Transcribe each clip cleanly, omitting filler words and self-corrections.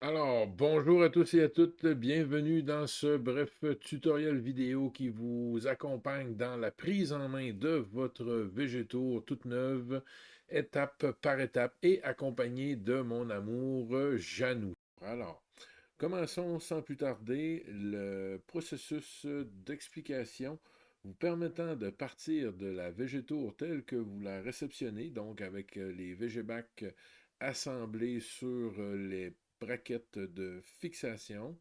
Alors, bonjour à tous et à toutes, bienvenue dans ce bref tutoriel vidéo qui vous accompagne dans la prise en main de votre végétour toute neuve, étape par étape et accompagné de mon amour Janou. Alors, commençons sans plus tarder le processus d'explication vous permettant de partir de la végétour telle que vous la réceptionnez, donc avec les végébacs assemblés sur les braquettes de fixation.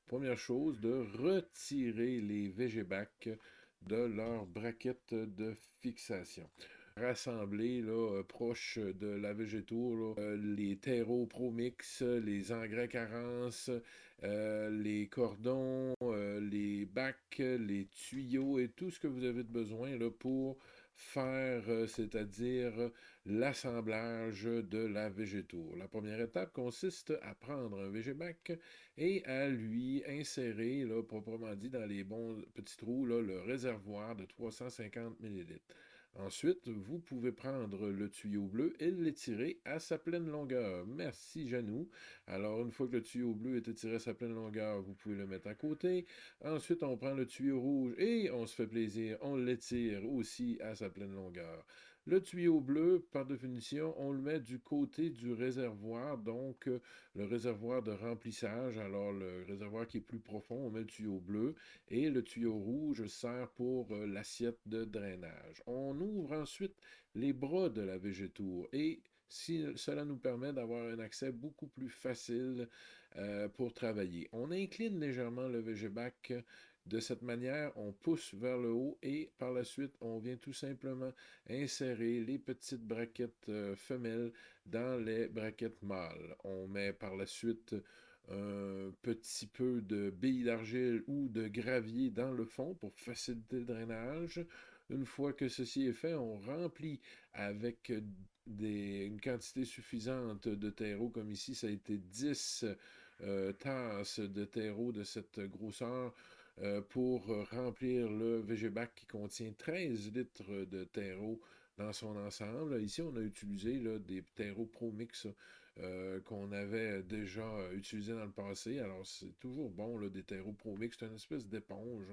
Première chose, de retirer les végébacs de leur braquette de fixation. Rassembler là, proche de la végétour, là, les terreaux ProMix, les engrais carence, les cordons, les bacs, les tuyaux et tout ce que vous avez besoin là, pour faire, c'est-à-dire l'assemblage de la végétour. La première étape consiste à prendre un végébac et à lui insérer, là, proprement dit, dans les bons petits trous, là, le réservoir de 350 millilitres. Ensuite, vous pouvez prendre le tuyau bleu et l'étirer à sa pleine longueur. Merci, Janou. Alors, une fois que le tuyau bleu est étiré à sa pleine longueur, vous pouvez le mettre à côté. Ensuite, on prend le tuyau rouge et on se fait plaisir, on l'étire aussi à sa pleine longueur. Le tuyau bleu, par définition, on le met du côté du réservoir, donc le réservoir de remplissage. Alors, le réservoir qui est plus profond, on met le tuyau bleu et le tuyau rouge sert pour l'assiette de drainage. On ouvre ensuite les bras de la végétour et cela nous permet d'avoir un accès beaucoup plus facile pour travailler. On incline légèrement le végébac. De cette manière, on pousse vers le haut et par la suite, on vient tout simplement insérer les petites braquettes femelles dans les braquettes mâles. On met par la suite un petit peu de billes d'argile ou de gravier dans le fond pour faciliter le drainage. Une fois que ceci est fait, on remplit avec une quantité suffisante de terreau, comme ici, ça a été 10 tasses de terreau de cette grosseur pour remplir le végébac qui contient 13 litres de terreau dans son ensemble. Ici, on a utilisé là, des terreaux ProMix qu'on avait déjà utilisés dans le passé. Alors, c'est toujours bon, là, des terreaux ProMix. C'est une espèce d'éponge.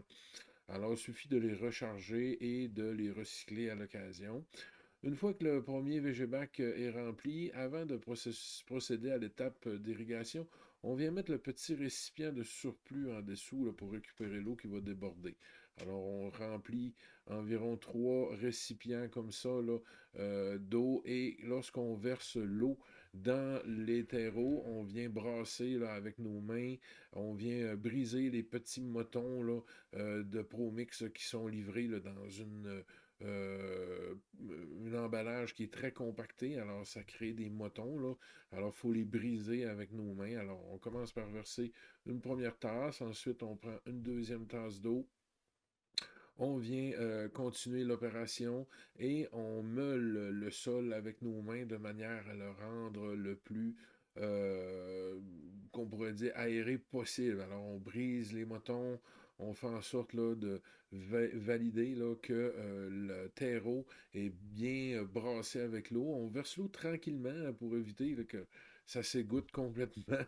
Alors, il suffit de les recharger et de les recycler à l'occasion. Une fois que le premier végébac est rempli, avant de procéder à l'étape d'irrigation, on vient mettre le petit récipient de surplus en dessous là, pour récupérer l'eau qui va déborder. Alors, on remplit environ 3 récipients comme ça là, d'eau et lorsqu'on verse l'eau dans les terreaux, on vient brasser là, avec nos mains, on vient briser les petits motons là, de ProMix qui sont livrés là, dans euh, un emballage qui est très compacté, alors ça crée des motons, là. Alors, il faut les briser avec nos mains. Alors, on commence par verser une première tasse, ensuite on prend une deuxième tasse d'eau, on vient continuer l'opération et on meule le sol avec nos mains de manière à le rendre le plus, qu'on pourrait dire, aéré possible. Alors, on brise les motons, on fait en sorte là, de valider là, que le terreau est bien brassé avec l'eau. On verse l'eau tranquillement hein, pour éviter là, que ça s'égoutte complètement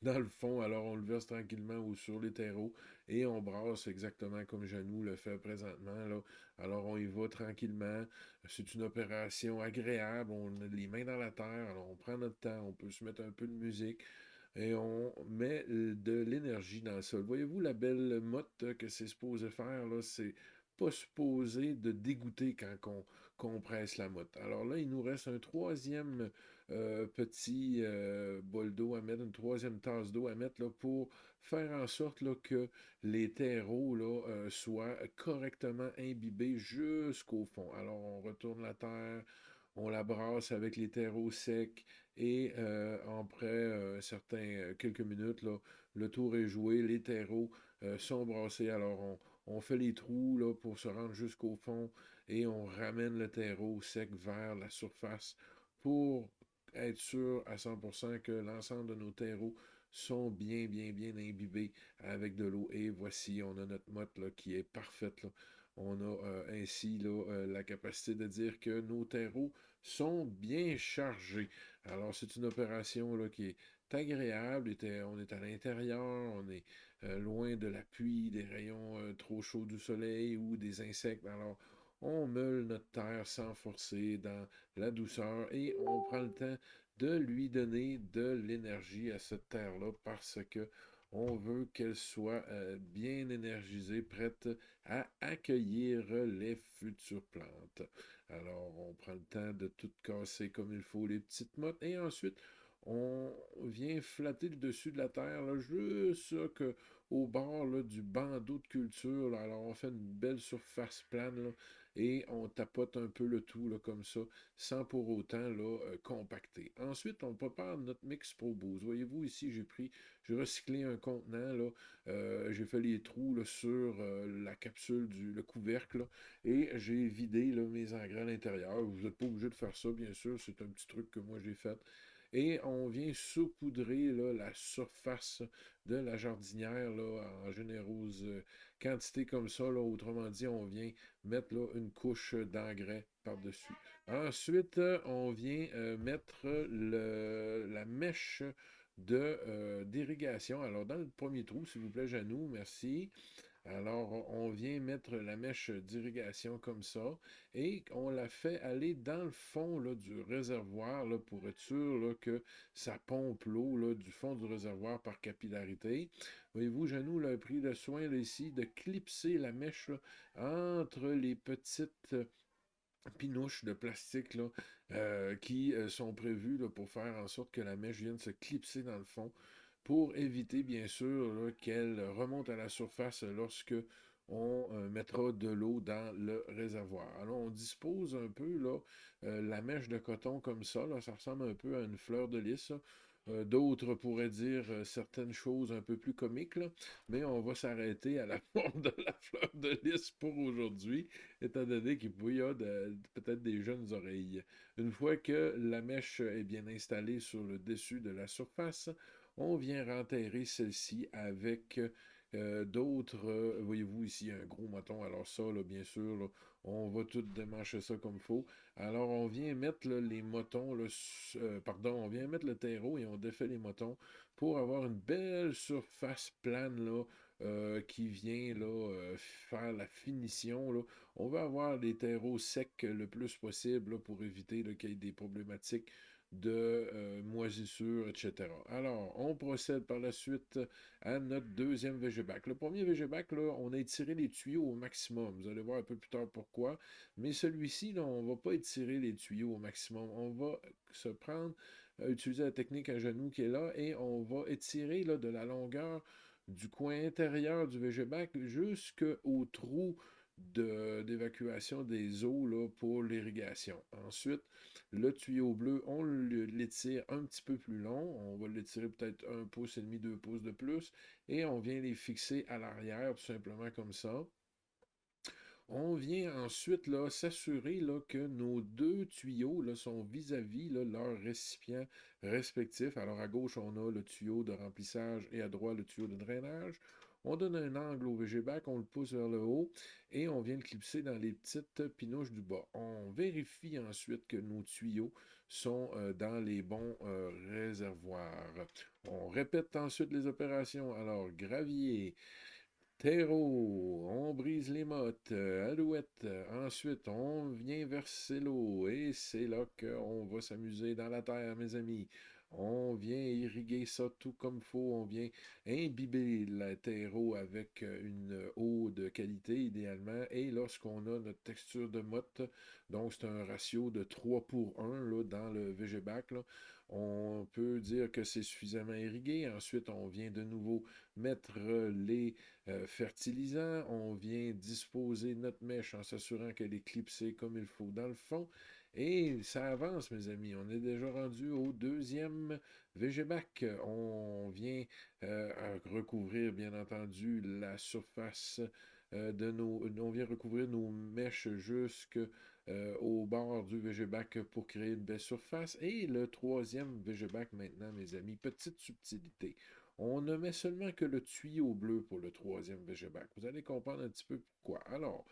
dans le fond. Alors, on le verse tranquillement sur les terreaux et on brasse exactement comme Janou le fait présentement. Là. Alors, on y va tranquillement. C'est une opération agréable. On a les mains dans la terre. Alors, on prend notre temps. On peut se mettre un peu de musique et on met de l'énergie dans le sol. Voyez-vous la belle motte que c'est supposé faire, là? C'est pas supposé de dégoûter qu'on presse la motte. Alors là, il nous reste un troisième petit bol d'eau à mettre, une troisième tasse d'eau à mettre là, pour faire en sorte là, que les terreaux là, soient correctement imbibés jusqu'au fond. Alors, on retourne la terre, on la brasse avec les terreaux secs et après quelques minutes, là, le tour est joué, les terreaux sont brassés. Alors, on fait les trous là, pour se rendre jusqu'au fond et on ramène le terreau sec vers la surface pour être sûr à 100% que l'ensemble de nos terreaux sont bien imbibés avec de l'eau. Et voici, on a notre motte là, qui est parfaite. Là. On a ainsi là, la capacité de dire que nos terreaux sont bien chargés. Alors, c'est une opération là, qui est agréable. On est à l'intérieur, on est loin de la pluie, des rayons trop chauds du soleil ou des insectes. Alors, on meule notre terre sans forcer dans la douceur et on prend le temps de lui donner de l'énergie à cette terre-là parce que on veut qu'elle soit bien énergisée, prête à accueillir les futures plantes. Alors, on prend le temps de tout casser comme il faut, les petites mottes, et ensuite, on vient flatter le dessus de la terre, là, juste ça, au bord là, du bandeau de culture. Là. Alors, on fait une belle surface plane là, et on tapote un peu le tout là, comme ça, sans pour autant là, compacter. Ensuite, on prépare notre mix Pro Boost. Voyez-vous, ici, j'ai recyclé un contenant, là, j'ai fait les trous là, sur la capsule, le couvercle, là, et j'ai vidé là, mes engrais à l'intérieur. Vous n'êtes pas obligé de faire ça, bien sûr, c'est un petit truc que moi j'ai fait. Et on vient saupoudrer là, la surface de la jardinière là, en généreuse quantité comme ça. Là, autrement dit, on vient mettre là, une couche d'engrais par-dessus. Ensuite, on vient mettre la mèche d'irrigation. Alors, dans le premier trou, s'il vous plaît, Janou, merci. Alors, on vient mettre la mèche d'irrigation comme ça et on la fait aller dans le fond là, du réservoir là, pour être sûr là, que ça pompe l'eau là, du fond du réservoir par capillarité. Voyez-vous, Janou a pris le soin là, ici de clipser la mèche là, entre les petites pinouches de plastique là, qui sont prévues là, pour faire en sorte que la mèche vienne se clipser dans le fond pour éviter, bien sûr, qu'elle remonte à la surface lorsque on mettra de l'eau dans le réservoir. Alors, on dispose un peu là, la mèche de coton comme ça, là, ça ressemble un peu à une fleur de lys. D'autres pourraient dire certaines choses un peu plus comiques, là, mais on va s'arrêter à la forme de la fleur de lys pour aujourd'hui, étant donné qu'il y a peut-être des jeunes oreilles. Une fois que la mèche est bien installée sur le dessus de la surface, on vient renterrer celle-ci avec d'autres. Voyez-vous ici un gros moton. Alors ça, là, bien sûr, là, on va tout démancher ça comme il faut. Alors on vient mettre là, les motons, là, pardon, on vient mettre le terreau et on défait les motons pour avoir une belle surface plane là, qui vient là, faire la finition. Là. On va avoir les terreaux secs le plus possible là, pour éviter là, qu'il y ait des problématiques de moisissure, etc. Alors, on procède par la suite à notre deuxième VGBAC. Le premier VGBAC, là, on a étiré les tuyaux au maximum. Vous allez voir un peu plus tard pourquoi. Mais celui-ci, là, on ne va pas étirer les tuyaux au maximum. On va se prendre, utiliser la technique à genoux qui est là, et on va étirer là, de la longueur du coin intérieur du VGBAC jusqu'au trou d'évacuation des eaux là, pour l'irrigation. Ensuite, le tuyau bleu, on l'étire un petit peu plus long. On va l'étirer peut-être 1,5 pouce, 2 pouces de plus. Et on vient les fixer à l'arrière, tout simplement comme ça. On vient ensuite là, s'assurer là, que nos deux tuyaux là, sont vis-à-vis là, leurs récipients respectifs. Alors à gauche, on a le tuyau de remplissage et à droite, le tuyau de drainage. On donne un angle au VGBAC, on le pousse vers le haut et on vient le clipser dans les petites pinouches du bas. On vérifie ensuite que nos tuyaux sont dans les bons réservoirs. On répète ensuite les opérations. Alors, gravier, terreau, on brise les mottes, alouette. Ensuite, on vient verser l'eau et c'est là qu'on va s'amuser dans la terre, mes amis. On vient irriguer ça tout comme faut. On vient imbiber le terreau avec une eau de qualité, idéalement. Et lorsqu'on a notre texture de motte, donc c'est un ratio de 3 pour 1 là, dans le VGBAC, là, on peut dire que c'est suffisamment irrigué. Ensuite, on vient de nouveau mettre les fertilisant, on vient disposer notre mèche en s'assurant qu'elle est clipsée comme il faut dans le fond. Et ça avance, mes amis. On est déjà rendu au deuxième VGBAC. On vient recouvrir, bien entendu, la surface de nos. On vient recouvrir nos mèches jusque au bord du VGBAC pour créer une belle surface. Et le troisième VGBAC maintenant, mes amis, petite subtilité. On ne met seulement que le tuyau bleu pour le troisième VGBAC. Vous allez comprendre un petit peu pourquoi. Alors,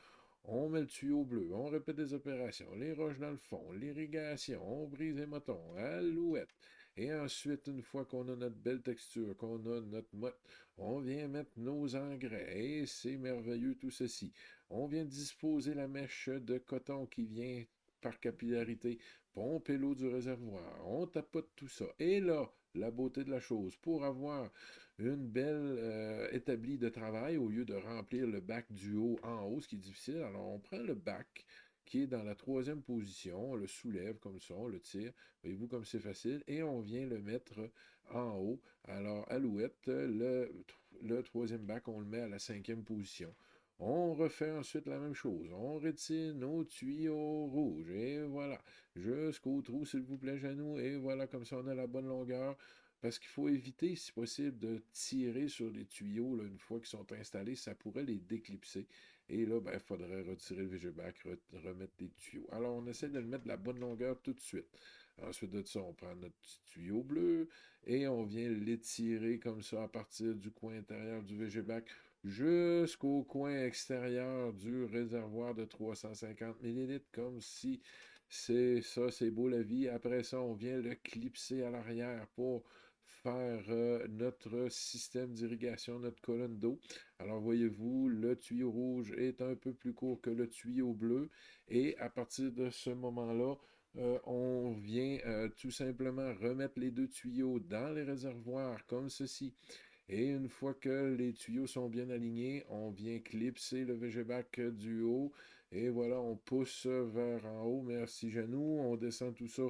on met le tuyau bleu, on répète des opérations, les roches dans le fond, l'irrigation, on brise les motons, alouette. Et ensuite, une fois qu'on a notre belle texture, qu'on a notre motte, on vient mettre nos engrais. Et c'est merveilleux tout ceci. On vient disposer la mèche de coton qui vient par capillarité pomper l'eau du réservoir. On tapote tout ça. Et là, la beauté de la chose, pour avoir une belle établie de travail, au lieu de remplir le bac du haut en haut, ce qui est difficile, alors on prend le bac qui est dans la troisième position, on le soulève comme ça, on le tire, voyez-vous comme c'est facile, et on vient le mettre en haut. Alors, alouette, le troisième bac, on le met à la cinquième position. On refait ensuite la même chose. On retire nos tuyaux rouges. Et voilà. Jusqu'au trou, s'il vous plaît, genou. Et voilà, comme ça, on a la bonne longueur. Parce qu'il faut éviter, si possible, de tirer sur les tuyaux là, une fois qu'ils sont installés. Ça pourrait les déclipser. Et là, ben, il faudrait retirer le VGBac, remettre les tuyaux. Alors, on essaie de le mettre de la bonne longueur tout de suite. Ensuite de ça, on prend notre petit tuyau bleu et on vient l'étirer comme ça à partir du coin intérieur du VGBac jusqu'au coin extérieur du réservoir de 350 millilitres, comme si c'est ça, c'est beau la vie. Après ça, on vient le clipser à l'arrière pour faire notre système d'irrigation, notre colonne d'eau. Alors voyez-vous, le tuyau rouge est un peu plus court que le tuyau bleu et à partir de ce moment-là, on vient tout simplement remettre les deux tuyaux dans les réservoirs comme ceci. Et une fois que les tuyaux sont bien alignés, on vient clipser le VGBac du haut. Et voilà, on pousse vers en haut. Merci genou. On descend tout ça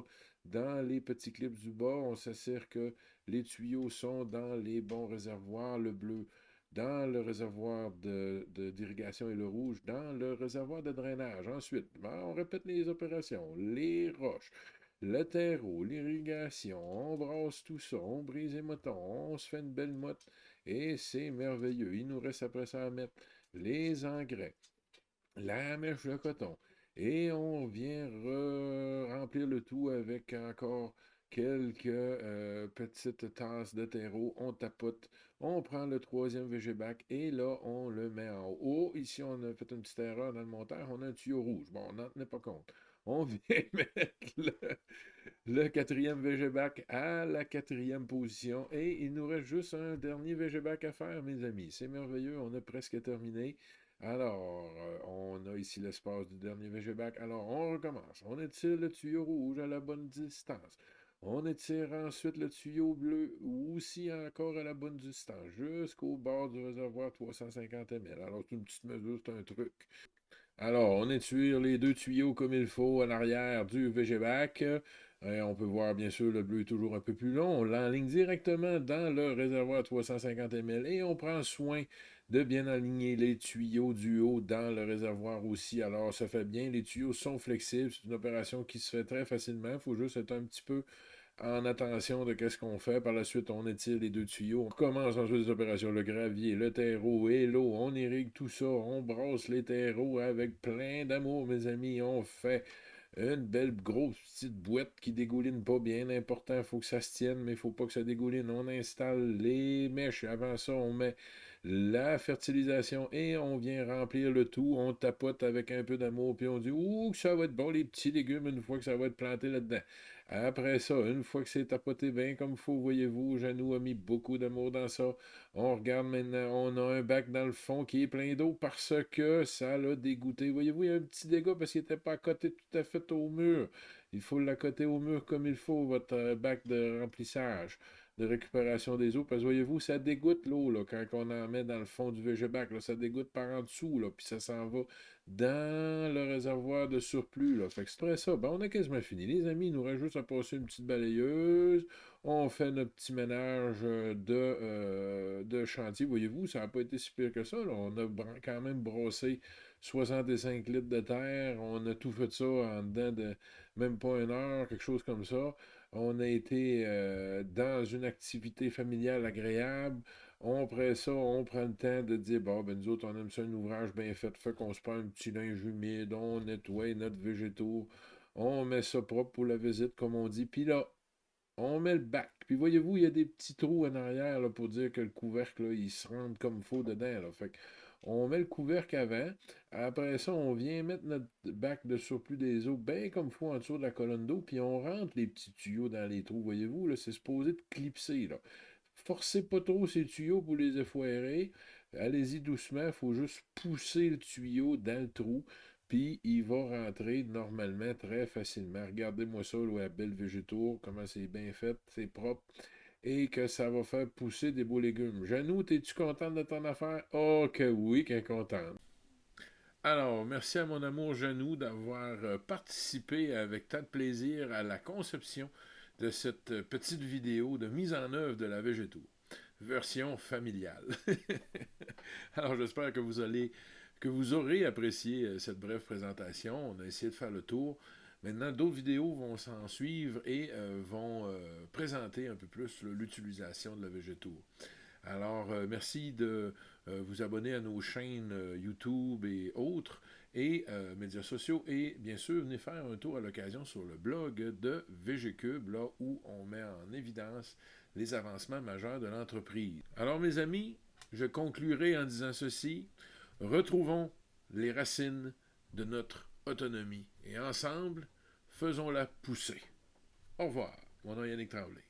dans les petits clips du bas. On s'assure que les tuyaux sont dans les bons réservoirs. Le bleu dans le réservoir d'irrigation et le rouge dans le réservoir de drainage. Ensuite, ben, on répète les opérations. Les roches, le terreau, l'irrigation, on brasse tout ça, on brise les motons, on se fait une belle motte et c'est merveilleux. Il nous reste après ça à mettre les engrais, la mèche de coton et on vient remplir le tout avec encore quelques petites tasses de terreau. On tapote, on prend le troisième VGBac et là on le met en haut. Oh, ici on a fait une petite erreur dans le monteur, on a un tuyau rouge. Bon, on n'en tenait pas compte. On vient mettre le quatrième VGBac à la quatrième position. Et il nous reste juste un dernier VGBac à faire, mes amis. C'est merveilleux, on a presque terminé. Alors, on a ici l'espace du dernier VGBac. Alors, on recommence. On étire le tuyau rouge à la bonne distance. On étire ensuite le tuyau bleu aussi encore à la bonne distance, jusqu'au bord du réservoir 350 ml. Alors, c'est une petite mesure, c'est un truc. Alors, on étire les deux tuyaux comme il faut à l'arrière du VGBac. On peut voir, bien sûr, le bleu est toujours un peu plus long. On l'enligne directement dans le réservoir 350 ml et on prend soin de bien aligner les tuyaux du haut dans le réservoir aussi. Alors, ça fait bien. Les tuyaux sont flexibles. C'est une opération qui se fait très facilement. Il faut juste être un petit peu en attention de qu'est-ce qu'on fait. Par la suite, on étire les deux tuyaux. On commence ensuite les opérations, le gravier, le terreau et l'eau. On irrigue tout ça. On brosse les terreaux avec plein d'amour, mes amis. On fait une belle grosse petite boîte qui dégouline pas bien important. Il faut que ça se tienne, mais il faut pas que ça dégouline. On installe les mèches. Avant ça, on met la fertilisation et on vient remplir le tout. On tapote avec un peu d'amour, puis on dit ouh, que ça va être bon, les petits légumes, une fois que ça va être planté là-dedans. Après ça, une fois que c'est tapoté bien comme il faut, voyez-vous, Janou a mis beaucoup d'amour dans ça. On regarde maintenant, on a un bac dans le fond qui est plein d'eau parce que ça l'a dégoûté. Voyez-vous, il y a un petit dégât parce qu'il n'était pas accoté tout à fait au mur. Il faut l'accoter au mur comme il faut, votre bac de remplissage, de récupération des eaux. Parce que voyez-vous, ça dégoûte l'eau là, quand on en met dans le fond du VG-Bac. Là, ça dégoûte par en dessous, là, puis ça s'en va dans le réservoir de surplus. Là. Fait que c'est après ça, ben, on a quasiment fini. Les amis, il nous reste juste à passer une petite balayeuse. On fait notre petit ménage de chantier. Voyez-vous, ça n'a pas été si pire que ça. Là. On a quand même brossé 65 litres de terre. On a tout fait ça en dedans de même pas une heure, quelque chose comme ça. On a été dans une activité familiale agréable. Après ça, on prend le temps de dire, bon, ben nous autres, on aime ça un ouvrage bien fait, fait qu'on se prend un petit linge humide, on nettoie notre végétaux, on met ça propre pour la visite, comme on dit. Puis là, on met le bac. Puis voyez-vous, il y a des petits trous en arrière là, pour dire que le couvercle, là, il se rentre comme il faut dedans. Là. Fait On met le couvercle avant. Après ça, on vient mettre notre bac de surplus des eaux bien comme il faut en dessous de la colonne d'eau, puis on rentre les petits tuyaux dans les trous. Voyez-vous, là, c'est supposé de clipser, là. Forcez pas trop ces tuyaux pour les effoirer. Allez-y doucement, il faut juste pousser le tuyau dans le trou, puis il va rentrer normalement très facilement. Regardez-moi ça, là, la belle végétour, comment c'est bien fait, c'est propre, et que ça va faire pousser des beaux légumes. Janou, es-tu contente de ton affaire? Oh que oui, qu'elle est contente. Alors, merci à mon amour Janou d'avoir participé avec tant de plaisir à la conception de cette petite vidéo de mise en œuvre de la végétour, version familiale. Alors, j'espère que vous aurez apprécié cette brève présentation. On a essayé de faire le tour. Maintenant, d'autres vidéos vont s'en suivre et vont présenter un peu plus l'utilisation de la végétour. Alors, merci de vous abonner à nos chaînes YouTube et autres, et médias sociaux, et bien sûr, venez faire un tour à l'occasion sur le blog de VGCube, là où on met en évidence les avancements majeurs de l'entreprise. Alors, mes amis, je conclurai en disant ceci. Retrouvons les racines de notre autonomie, et ensemble, faisons-la pousser. Au revoir. Mon nom est Yannick Tremblay.